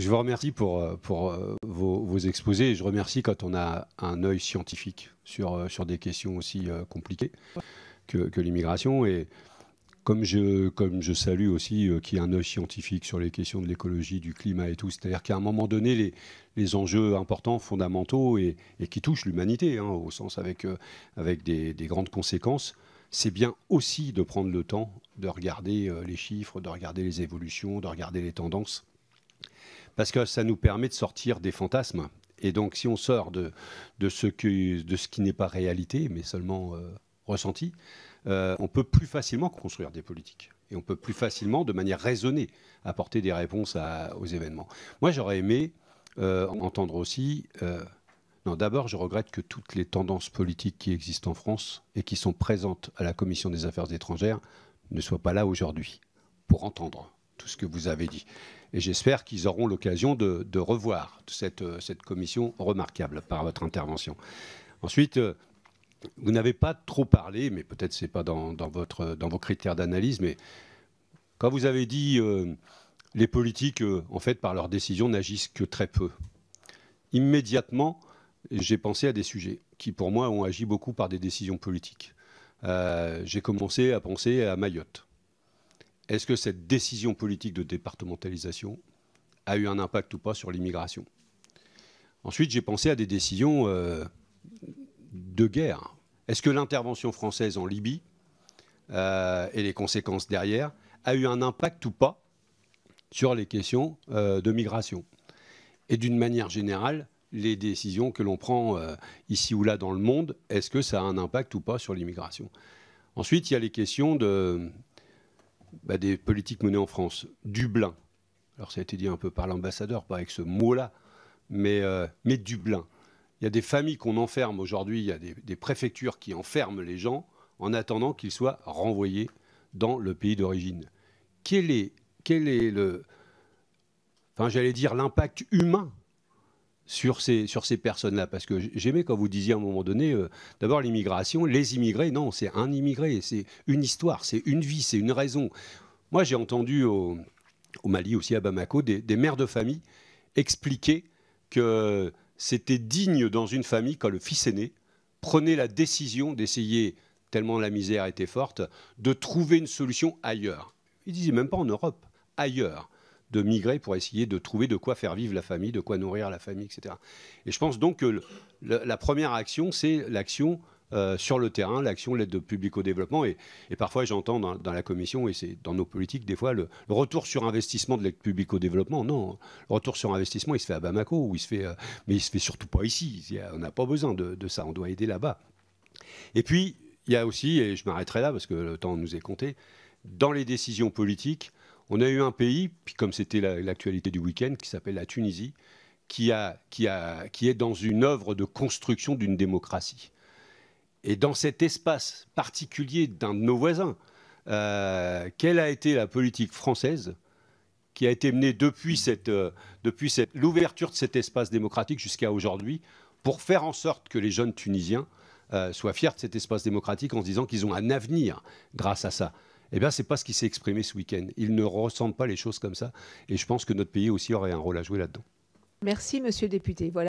Je vous remercie pour vos exposés. Je remercie quand on a un œil scientifique sur des questions aussi compliquées que l'immigration. Et comme je salue aussi qu'il y ait un œil scientifique sur les questions de l'écologie, du climat et tout, c'est-à-dire qu'à un moment donné, les enjeux importants, fondamentaux et qui touchent l'humanité, hein, au sens avec des grandes conséquences, c'est bien aussi de prendre le temps de regarder les chiffres, de regarder les évolutions, de regarder les tendances, parce que ça nous permet de sortir des fantasmes. Et donc, si on sort de ce qui n'est pas réalité, mais seulement ressenti, on peut plus facilement construire des politiques. Et on peut plus facilement, de manière raisonnée, apporter des réponses aux événements. Moi, j'aurais aimé entendre aussi... non, d'abord, je regrette que toutes les tendances politiques qui existent en France et qui sont présentes à la Commission des Affaires étrangères ne soient pas là aujourd'hui pour entendre tout ce que vous avez dit. Et j'espère qu'ils auront l'occasion de revoir cette commission remarquable par votre intervention. Ensuite, vous n'avez pas trop parlé, mais peut-être ce n'est pas dans vos critères d'analyse, mais quand vous avez dit les politiques, en fait, par leurs décisions, n'agissent que très peu, immédiatement, j'ai pensé à des sujets qui, pour moi, ont agi beaucoup par des décisions politiques. J'ai commencé à penser à Mayotte. Est-ce que cette décision politique de départementalisation a eu un impact ou pas sur l'immigration? Ensuite, j'ai pensé à des décisions de guerre. Est-ce que l'intervention française en Libye et les conséquences derrière a eu un impact ou pas sur les questions de migration? Et d'une manière générale, les décisions que l'on prend ici ou là dans le monde, est-ce que ça a un impact ou pas sur l'immigration? Ensuite, il y a les questions des politiques menées en France. Dublin. Alors ça a été dit un peu par l'ambassadeur, pas avec ce mot-là, mais Dublin. Il y a des familles qu'on enferme aujourd'hui, il y a des préfectures qui enferment les gens en attendant qu'ils soient renvoyés dans le pays d'origine. Quel est j'allais dire l'impact humain sur ces personnes-là? Parce que j'aimais quand vous disiez à un moment donné, d'abord l'immigration, les immigrés, non, c'est un immigré, c'est une histoire, c'est une vie, c'est une raison. Moi, j'ai entendu au Mali, aussi à Bamako, des mères de famille expliquer que c'était digne dans une famille quand le fils aîné prenait la décision d'essayer, tellement la misère était forte, de trouver une solution ailleurs. Ils disaient même pas en Europe, ailleurs, de migrer pour essayer de trouver de quoi faire vivre la famille, de quoi nourrir la famille, etc. Et je pense donc que la première action, c'est l'action sur le terrain, l'action de l'aide publique au développement. Et parfois, j'entends dans la commission, et c'est dans nos politiques, des fois, le retour sur investissement de l'aide publique au développement. Non, le retour sur investissement, il se fait à Bamako, mais il se fait surtout pas ici. On n'a pas besoin de ça, on doit aider là-bas. Et puis, il y a aussi, et je m'arrêterai là parce que le temps nous est compté, dans les décisions politiques, on a eu un pays, puis comme c'était l'actualité du week-end, qui s'appelle la Tunisie, qui est dans une œuvre de construction d'une démocratie. Et dans cet espace particulier d'un de nos voisins, quelle a été la politique française qui a été menée depuis l'ouverture de cet espace démocratique jusqu'à aujourd'hui pour faire en sorte que les jeunes Tunisiens soient fiers de cet espace démocratique en se disant qu'ils ont un avenir grâce à ça? Eh bien, ce n'est pas ce qui s'est exprimé ce week-end. Ils ne ressentent pas les choses comme ça. Et je pense que notre pays aussi aurait un rôle à jouer là-dedans. Merci, monsieur le député. Voilà.